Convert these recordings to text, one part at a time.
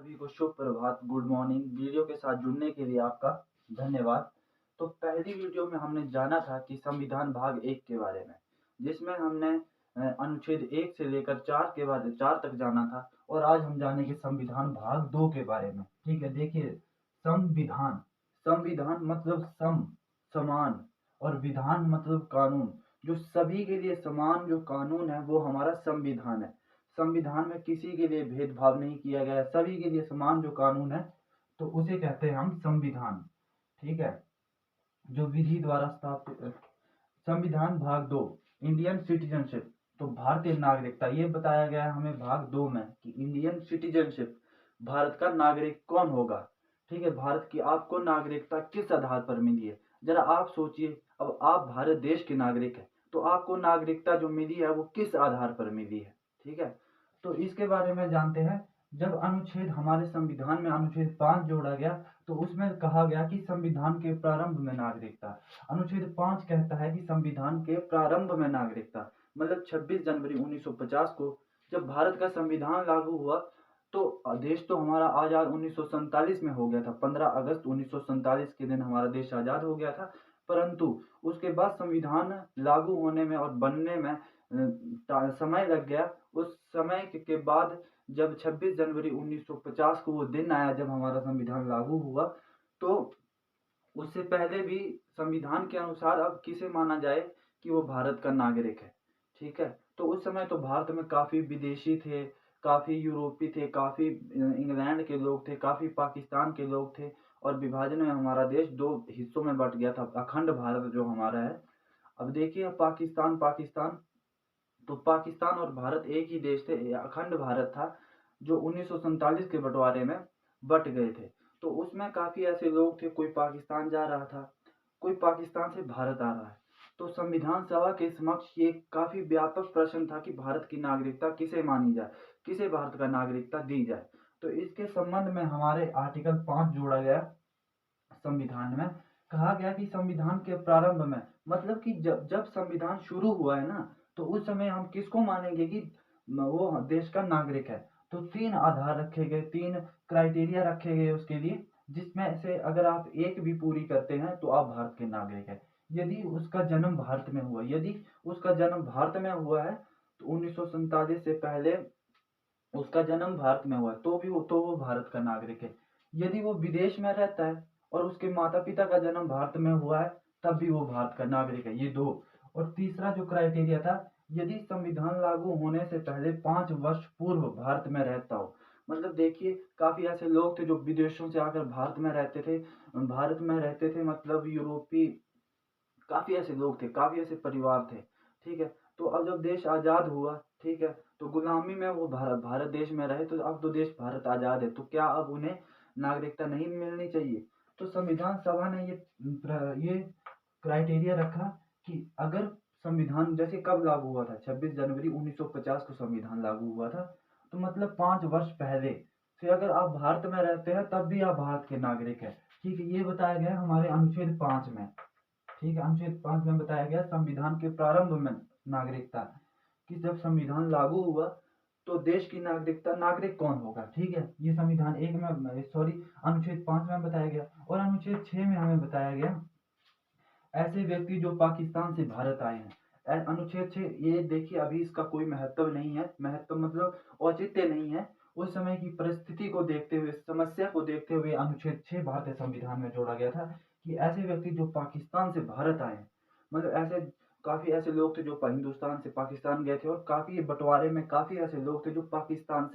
सभी को शुभ प्रभात, good morning. Video के साथ जुड़ने के लिए आपका धन्यवाद। तो पहली वीडियो में हमने जाना था कि संविधान भाग 1 के बारे में, जिसमें हमने अनुच्छेद 1 से लेकर 4 के बारे 4 तक जाना था और आज हम जानेंगे संविधान भाग 2 के बारे में। ठीक है, देखिए संविधान, संविधान मतलब समान और विधान मतलब कानून। जो सभी के लिए समान जो कानून है वो हमारा संविधान है। संविधान में किसी के लिए भेदभाव नहीं किया गया है, सभी के लिए समान जो कानून है तो उसे कहते हैं हम संविधान। ठीक है, जो विधि द्वारा स्थापित। संविधान भाग 2, इंडियन सिटीजनशिप, तो भारतीय नागरिकता, ये बताया गया है हमें भाग 2 में कि इंडियन सिटीजनशिप, भारत का नागरिक कौन होगा। ठीक है, भारत की आपको नागरिकता किस आधार पर मिली है, जरा आप सोचिए। अब आप भारत देश के नागरिक हैं तो आपको नागरिकता जो मिली है वो किस आधार पर मिली है। ठीक है, तो इसके बारे में जानते हैं। जब अनुच्छेद हमारे संविधान में अनुच्छेद 5 जोड़ा गया तो उसमें कहा गया कि संविधान के प्रारंभ में नागरिकता। अनुच्छेद 5 कहता है कि संविधान के प्रारंभ में नागरिकता, मतलब 26 जनवरी 1950 को जब भारत का संविधान लागू हुआ तो देश तो हमारा आजाद 1947 में हो गया था। 15 अगस्त 1947 के दिन हमारा देश आजाद हो गया था। परंतु उसके बाद संविधान लागू होने में और बनने में समय लग गया। उस समय के बाद जब 26 जनवरी 1950 को वो दिन आया जब हमारा संविधान लागू हुआ, तो उससे पहले भी संविधान के अनुसार अब किसे माना जाए कि वो भारत का नागरिक है। ठीक है, तो उस समय तो भारत में काफ़ी विदेशी थे, काफ़ी यूरोपीय थे, काफ़ी इंग्लैंड के लोग थे, काफ़ी पाकिस्तान के लोग थे और विभाजन में हमारा देश 2 हिस्सों में बँट गया था, अखंड भारत जो हमारा है। अब देखिए पाकिस्तान पाकिस्तान तो पाकिस्तान और भारत एक ही देश थे, अखंड भारत था जो 1947 के बंटवारे में बट गए थे। तो उसमें काफ़ी ऐसे लोग थे, कोई पाकिस्तान जा रहा था, कोई पाकिस्तान से भारत आ रहा है। तो संविधान सभा के समक्ष ये काफ़ी व्यापक प्रश्न था कि भारत की नागरिकता किसे मानी जाए, किसे भारत का नागरिकता दी जाए। तो इसके संबंध में हमारे आर्टिकल 5 जोड़ा गया। संविधान में कहा गया कि संविधान के प्रारंभ में, मतलब कि जब जब संविधान शुरू हुआ है ना, तो उस समय हम किसको मानेंगे कि वो देश का नागरिक है। तो 3 आधार रखे गए, 3 क्राइटेरिया रखे गए उसके लिए, जिसमें से अगर आप एक भी पूरी करते हैं तो आप भारत के नागरिक हैं। यदि उसका जन्म भारत में हुआ, यदि उसका जन्म भारत में हुआ है तो 1947 से पहले उसका जन्म भारत में हुआ है तो वो भारत का नागरिक है। यदि वो विदेश में रहता है और उसके माता पिता का जन्म भारत में हुआ है तब भी वो भारत का नागरिक है। ये 2। और तीसरा जो क्राइटेरिया था, यदि संविधान लागू होने से पहले 5 वर्ष पूर्व भारत में रहता हो। मतलब देखिए काफ़ी ऐसे लोग थे जो विदेशों से आकर भारत में रहते थे, मतलब यूरोपीय काफ़ी ऐसे लोग थे, काफ़ी ऐसे परिवार थे। ठीक है, तो अब जब देश आज़ाद हुआ, ठीक है, तो गुलामी में वो भारत देश में रहे, तो अब तो देश भारत आज़ाद है, तो क्या अब उन्हें नागरिकता नहीं मिलनी चाहिए। तो संविधान सभा ने ये क्राइटेरिया रखा कि अगर संविधान जैसे कब लागू हुआ था, 26 जनवरी 1950 को संविधान लागू हुआ था, तो मतलब 5 वर्ष पहले से अगर आप भारत में रहते हैं तब भी आप भारत के नागरिक हैं। ठीक है, ये बताया गया है हमारे अनुच्छेद 5 में। ठीक है, अनुच्छेद 5 में बताया गया संविधान के प्रारंभ में नागरिकता, कि जब संविधान लागू हुआ तो देश की नागरिकता, नागरिक कौन होगा। ठीक है, ये संविधान 1 में अनुच्छेद 5 में बताया गया। और अनुच्छेद 6 में हमें बताया गया ऐसे व्यक्ति जो पाकिस्तान से भारत आए हैं। अनुच्छेद 6, ये देखिए अभी इसका कोई महत्व नहीं है, महत्व मतलब औचित्य नहीं है। उस समय की परिस्थिति को देखते हुए, समस्या को देखते हुए अनुच्छेद 6 भारतीय संविधान में जोड़ा गया था कि ऐसे व्यक्ति जो पाकिस्तान से भारत आए हैं, मतलब ऐसे काफ़ी ऐसे लोग थे जो हिंदुस्तान से पाकिस्तान गए थे और काफ़ी बंटवारे में काफ़ी ऐसे लोग थे जो पाकिस्तान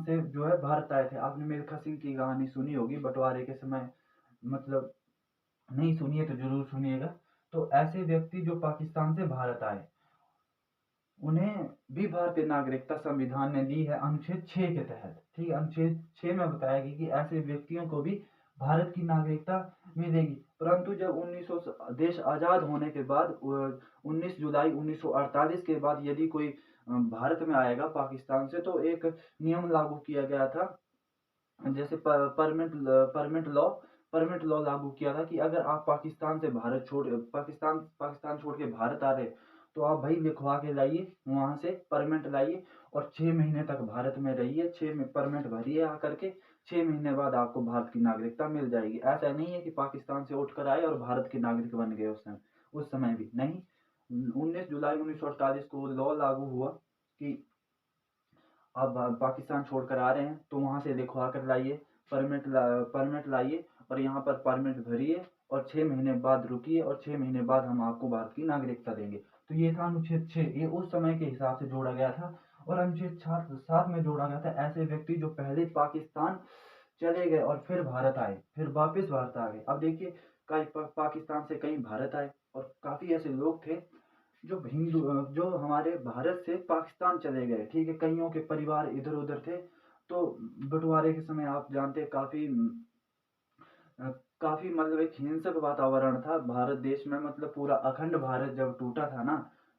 से जो है भारत आए थे। आपने मिल्खा सिंह की कहानी सुनी होगी बंटवारे के समय, मतलब नहीं सुनी है तो ज़रूर सुनिएगा। तो ऐसे व्यक्ति जो पाकिस्तान से भारत आए, उन्हें भी भारतीय नागरिकता संविधान ने दी है अनुच्छेद 6 के तहत। ठीक है, अनुच्छेद 6 में बताया गया कि ऐसे व्यक्तियों को भी भारत की नागरिकता मिलेगी। परंतु जब 1900 देश आज़ाद होने के बाद 19 जुलाई 1948 के बाद यदि कोई भारत में आएगा पाकिस्तान से, तो एक नियम लागू किया गया था, जैसे परमिट लॉ लागू किया था कि अगर आप पाकिस्तान छोड़ के भारत आ रहे तो आप भाई लिखवा के लाइए, वहाँ से परमिट लाइए और 6 महीने तक भारत में रहिए, 6 में परमिट भरिए आकर के, 6 महीने बाद आपको भारत की नागरिकता मिल जाएगी। ऐसा नहीं है कि पाकिस्तान से उठ कर आए और भारत के नागरिक बन गए उस समय भी नहीं। 19 जुलाई 1948 को लॉ लागू हुआ कि आप पाकिस्तान छोड़कर आ रहे हैं तो वहाँ से लिखवा कर लाइए, परमिट लाइए और यहाँ पर परमिट भरिए और 6 महीने बाद रुकिए और 6 महीने बाद हम आपको भारत की नागरिकता देंगे। तो ये था अनुच्छेद 6, ये उस समय के हिसाब से जोड़ा गया था। और अनुच्छेद 7 में जोड़ा गया था ऐसे व्यक्ति जो पहले पाकिस्तान चले गए और फिर भारत आए, फिर वापस भारत आ गए। अब देखिए, कई पाकिस्तान से कई भारत आए और काफ़ी ऐसे लोग थे जो हमारे भारत से पाकिस्तान चले गए, ठीक है। कईयों के परिवार इधर उधर थे, तो बंटवारे के समय आप जानते हैं काफी मतलब एक हिंसक वातावरण था भारत देश में। मतलब पूरा अखंड भारत जब टूटा था ना,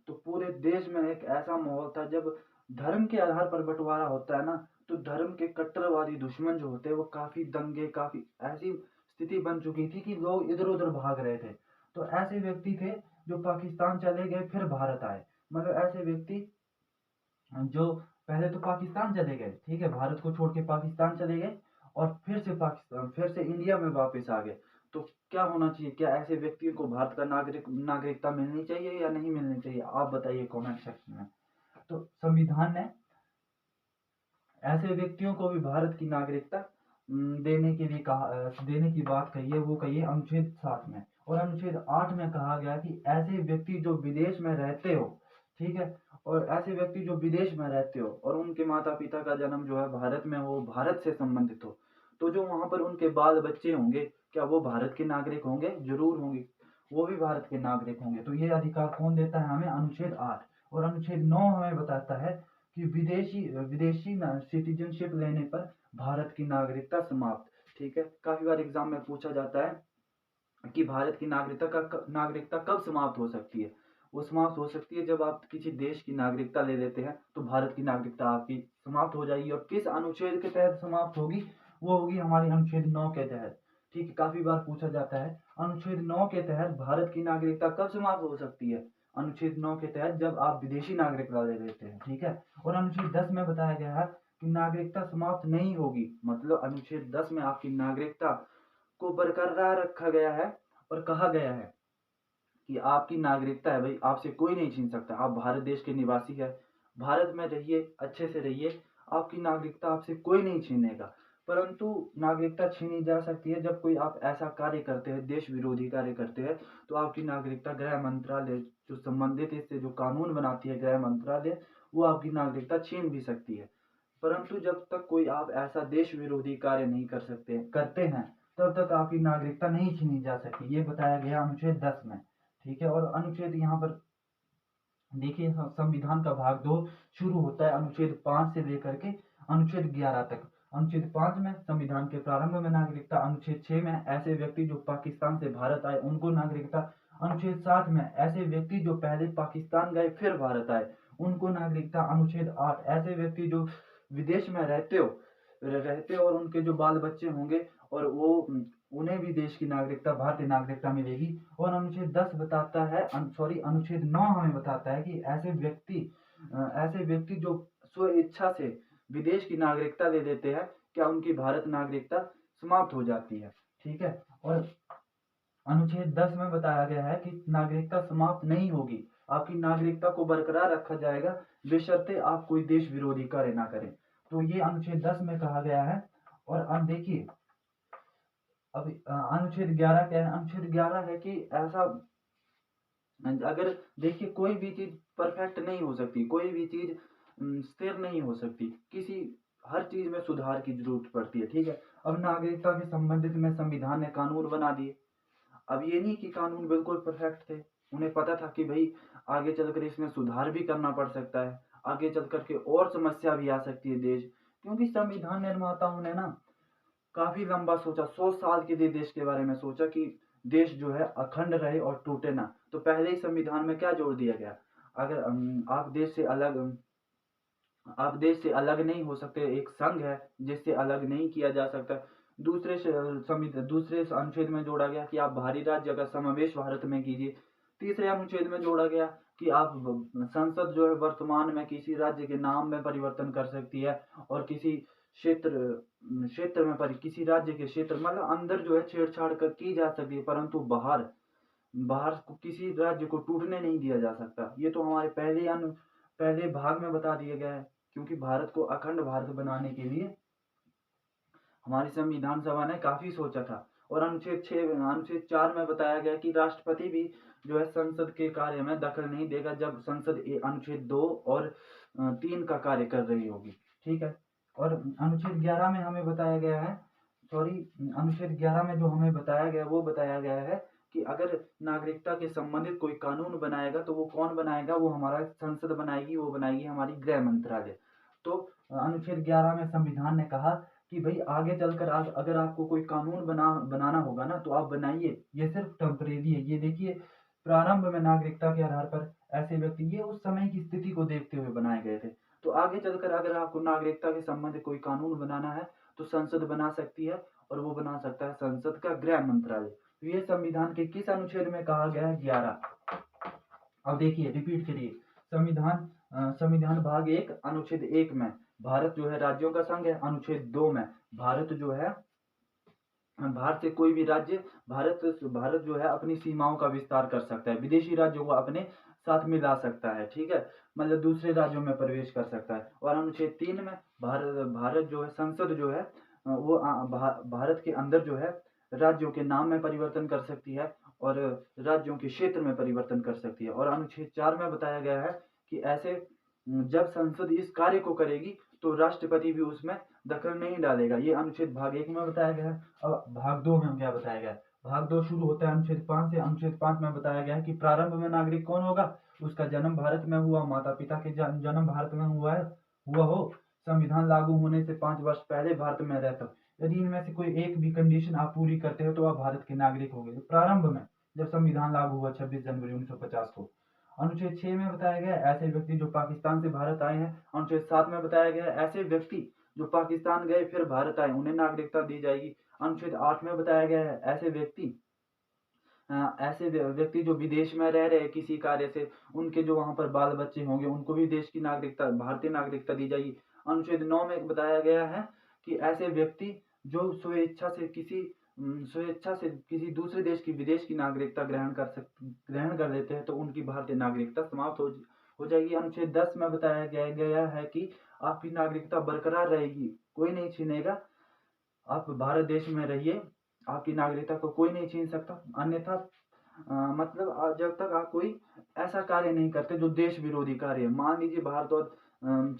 तो पूरे देश में एक ऐसा माहौल था। जब धर्म के आधार पर बंटवारा होता है ना, तो धर्म के कट्टरवादी दुश्मन जो होते हैं वो काफी दंगे, काफी ऐसी स्थिति बन चुकी थी कि लोग इधर उधर भाग रहे थे। तो ऐसे व्यक्ति थे जो पाकिस्तान चले गए फिर भारत आए। मतलब ऐसे व्यक्ति जो पहले तो पाकिस्तान चले गए, ठीक है, भारत को छोड़ के पाकिस्तान चले गए और फिर से इंडिया में वापस आ गए। तो क्या होना चाहिए? क्या ऐसे व्यक्तियों को भारत का नागरिकता मिलनी चाहिए या नहीं मिलनी चाहिए? आप बताइए कमेंट सेक्शन में। तो संविधान ने ऐसे व्यक्तियों को भी भारत की नागरिकता देने की बात कही है। वो कही है अनुच्छेद 7 में। और अनुच्छेद 8 में कहा गया कि ऐसे व्यक्ति जो विदेश में रहते हो, ठीक है, और ऐसे व्यक्ति जो विदेश में रहते हो और उनके माता पिता का जन्म जो है भारत में हो, भारत से संबंधित हो, तो जो वहाँ पर उनके बाल बच्चे होंगे, क्या वो भारत के नागरिक होंगे? जरूर होंगे, वो भी भारत के नागरिक होंगे। तो ये अधिकार कौन देता है हमें? अनुच्छेद 8। और अनुच्छेद 9 हमें बताता है कि विदेशी विदेशी सिटीजनशिप लेने पर भारत की नागरिकता समाप्त, ठीक है। काफी बार एग्जाम में पूछा जाता है कि भारत की नागरिकता कब समाप्त हो सकती है? वो समाप्त हो सकती है जब आप किसी देश की नागरिकता ले लेते हैं, तो भारत की नागरिकता आपकी समाप्त हो जाएगी। और किस अनुच्छेद के तहत समाप्त होगी? वो होगी हमारी अनुच्छेद 9 के तहत, ठीक है। काफी बार पूछा जाता है अनुच्छेद 9 के तहत भारत की नागरिकता कब समाप्त हो सकती है? अनुच्छेद 9 के तहत जब आप विदेशी नागरिकता ले लेते हैं, ठीक है। और अनुच्छेद 10 में बताया गया है कि नागरिकता समाप्त नहीं होगी। मतलब अनुच्छेद 10 में आपकी नागरिकता को बरकरार रखा गया है और कहा गया है कि आपकी नागरिकता है भाई, आपसे कोई नहीं छीन सकता। आप भारत देश के निवासी है, भारत में रहिए, अच्छे से रहिए, आपकी नागरिकता आपसे कोई नहीं छीनेगा। परंतु नागरिकता छीनी जा सकती है जब कोई आप ऐसा कार्य करते हैं, देश विरोधी कार्य करते हैं, तो आपकी नागरिकता गृह मंत्रालय जो संबंधित इससे जो कानून बनाती है गृह मंत्रालय, वो आपकी नागरिकता छीन भी सकती है। परंतु जब तक कोई आप ऐसा देश विरोधी कार्य नहीं करते हैं, तब तक आपकी नागरिकता नहीं छीनी जा सकती। ये बताया गया अनुच्छेद 10 में, ठीक है। और अनुच्छेद यहाँ पर देखिए, संविधान का भाग 2 शुरू होता है अनुच्छेद 5 से लेकर के अनुच्छेद 11 तक। अनुच्छेद 5 में संविधान के प्रारंभ में नागरिकता, अनुच्छेद 6 में ऐसे व्यक्ति जो पाकिस्तान से भारत आए उनको नागरिकता, अनुच्छेद 7 में ऐसे व्यक्ति जो पहले पाकिस्तान गए फिर भारत आए उनको नागरिकता, अनुच्छेद 8 ऐसे व्यक्ति जो विदेश में रहते और उनके जो बाल बच्चे होंगे और वो उन्हें भी देश की नागरिकता, भारतीय नागरिकता मिलेगी। और अनुच्छेद 10 बताता है, अनुच्छेद 9 हमें बताता है कि ऐसे व्यक्ति जो स्व इच्छा से विदेश की नागरिकता ले लेते हैं, क्या उनकी भारत नागरिकता समाप्त हो जाती है, ठीक है। और अनुच्छेद 10 में बताया गया है कि नागरिकता समाप्त नहीं होगी, आपकी नागरिकता को बरकरार रखा जाएगा बशर्ते आप कोई देश विरोधी कार्य ना करें। तो ये अनुच्छेद 10 में कहा गया है। और अब देखिए, अब अनुच्छेद 11 क्या है? अनुच्छेद 11 है कि ऐसा, अगर देखिए, कोई भी चीज परफेक्ट नहीं हो सकती, कोई भी चीज स्थिर नहीं हो सकती, हर चीज में सुधार की जरूरत पड़ती है, ठीक है। अब नागरिकता के संबंधित में संविधान ने कानून बना दिए। अब ये नहीं कि कानून बिल्कुल परफेक्ट थे, उन्हें पता था कि भाई आगे चलकर इसमें सुधार भी करना पड़ सकता है, आगे चल करके और समस्या भी आ सकती है देश, क्योंकि संविधान निर्माताओं ने ना काफी लंबा सोचा, 100 साल के लिए देश के बारे में सोचा कि देश जो है अखंड रहे और टूटे ना। तो पहले ही संविधान में क्या जोड़ दिया गया? अगर आप देश से अलग नहीं हो सकते, एक संघ है जिससे अलग नहीं किया जा सकता। दूसरे अनुच्छेद में जोड़ा गया कि आप बाहरी राज्य का समावेश भारत में कीजिए। तीसरे अनुच्छेद में जोड़ा गया कि आप संसद जो है वर्तमान में किसी राज्य के नाम में परिवर्तन कर सकती है और किसी क्षेत्र में किसी राज्य के क्षेत्र मतलब अंदर जो है छेड़छाड़ कर की जा सकती है, परंतु बाहर बाहर को किसी राज्य को टूटने नहीं दिया जा सकता। ये तो हमारे पहले भाग में बता दिया गया है, क्योंकि भारत को अखंड भारत बनाने के लिए हमारी संविधान सभा ने काफी सोचा था। और अनुच्छेद 4 में बताया गया कि राष्ट्रपति भी जो है संसद के कार्य में दखल नहीं देगा जब संसद अनुच्छेद 2 और 3 का कार्य कर रही होगी। ठीक है। और अनुच्छेद 11 में हमें बताया गया है, अनुच्छेद 11 में जो हमें बताया गया वो बताया गया है कि अगर नागरिकता के संबंधित कोई कानून बनाएगा तो वो कौन बनाएगा, वो हमारा संसद बनाएगी, वो बनाएगी हमारी गृह मंत्रालय। तो अनुच्छेद 11 में संविधान ने कहा कि भाई आगे चलकर अगर आपको कोई कानून बनाना होगा ना तो आप बनाइए, ये सिर्फ टेम्परेरी है। ये देखिए, प्रारंभ में नागरिकता के आधार पर ऐसे व्यक्ति, ये उस समय की स्थिति को देखते हुए बनाए गए थे। तो आगे चलकर अगर आपको नागरिकता के संबंधित कोई कानून बनाना है तो संसद बना सकती है, और वो बना सकता है संसद का गृह मंत्रालय। तो ये संविधान के किस अनुच्छेद में कहा गया है? 11। अब देखिए, रिपीट करिए, संविधान भाग 1 अनुच्छेद 1 में भारत जो है राज्यों का संघ है। अनुच्छेद 2 में भारत जो है, भारत से कोई भी राज्य, भारत जो है अपनी सीमाओं का विस्तार कर सकता है, विदेशी राज्यों को अपने साथ मिला सकता है। ठीक है, मतलब दूसरे राज्यों में प्रवेश कर सकता है। और अनुच्छेद 3 में भारत जो है, संसद जो है वो भारत के अंदर जो है राज्यों के नाम में परिवर्तन कर सकती है और राज्यों के क्षेत्र में परिवर्तन कर सकती है। और अनुच्छेद 4 में बताया गया है कि ऐसे जब संसद इस कार्य को करेगी तो राष्ट्रपति भी उसमें दखल नहीं डालेगा। ये अनुच्छेद भाग 1 में बताया गया है। अब भाग 2 में क्या बताया गया है? भाग 2 शुरू होता है अनुच्छेद 5 से। अनुच्छेद 5 में बताया गया है कि प्रारंभ में नागरिक कौन होगा? उसका जन्म भारत में हुआ, माता पिता के जन्म भारत में हुआ हो, संविधान लागू होने से 5 वर्ष पहले भारत में रहता हो। यदि इनमें से कोई एक भी कंडीशन आप पूरी करते हो तो आप भारत के नागरिक हो गए। प्रारंभ में जब संविधान लागू हुआ 26 जनवरी 1950 को। अनुच्छेद 6 में बताया गया ऐसे व्यक्ति जो पाकिस्तान से भारत आए हैं। अनुच्छेद 7 में बताया गया ऐसे व्यक्ति जो पाकिस्तान गए फिर भारत आए उन्हें नागरिकता दी जाएगी। अनुच्छेद 8 में बताया गया है ऐसे व्यक्ति जो विदेश में रह रहे किसी कार्य से, उनके जो वहां पर बाल बच्चे होंगे उनको भी देश की नागरिकता, भारतीय नागरिकता दी जाएगी। अनुच्छेद 9 में बताया गया है कि ऐसे व्यक्ति जो स्वेच्छा से किसी दूसरे देश की विदेश की नागरिकता ग्रहण कर लेते हैं तो उनकी भारतीय नागरिकता समाप्त हो जाएगी। अनुच्छेद 10 में बताया गया है कि आपकी नागरिकता बरकरार रहेगी, कोई नहीं छीनेगा। आप भारत देश में रहिए, आपकी नागरिकता को कोई नहीं छीन सकता। अन्यथा मतलब जब तक आप कोई ऐसा कार्य नहीं करते जो देश विरोधी कार्य है। मान लीजिए भारत और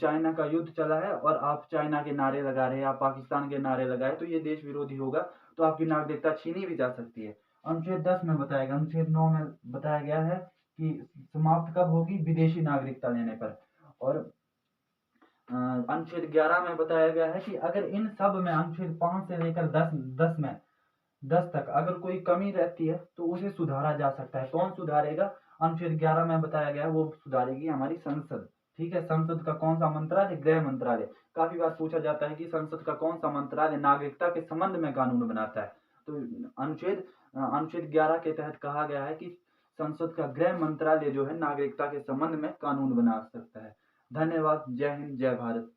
चाइना का युद्ध चला है और आप चाइना के नारे लगा रहे हैं, आप पाकिस्तान के नारे लगाए, तो ये देश विरोधी होगा, तो आपकी नागरिकता छीनी भी जा सकती है। अनुच्छेद 10 में बताया गया। अनुच्छेद 9 में बताया गया है कि समाप्त कब होगी? विदेशी नागरिकता लेने पर। और अनुच्छेद 11 में बताया गया है कि अगर इन सब में अनुच्छेद 5 से लेकर 10 तक अगर कोई कमी रहती है तो उसे सुधारा जा सकता है। कौन सुधारेगा? अनुच्छेद 11 में बताया गया है वो सुधारेगी हमारी संसद। ठीक है, संसद का कौन सा मंत्रालय? गृह मंत्रालय। काफी बार पूछा जाता है कि संसद का कौन सा मंत्रालय नागरिकता के संबंध में कानून बनाता है। तो अनुच्छेद 11 के तहत कहा गया है कि संसद का गृह मंत्रालय जो है नागरिकता के संबंध में कानून बना सकता है। धन्यवाद। जय हिंद, जय भारत।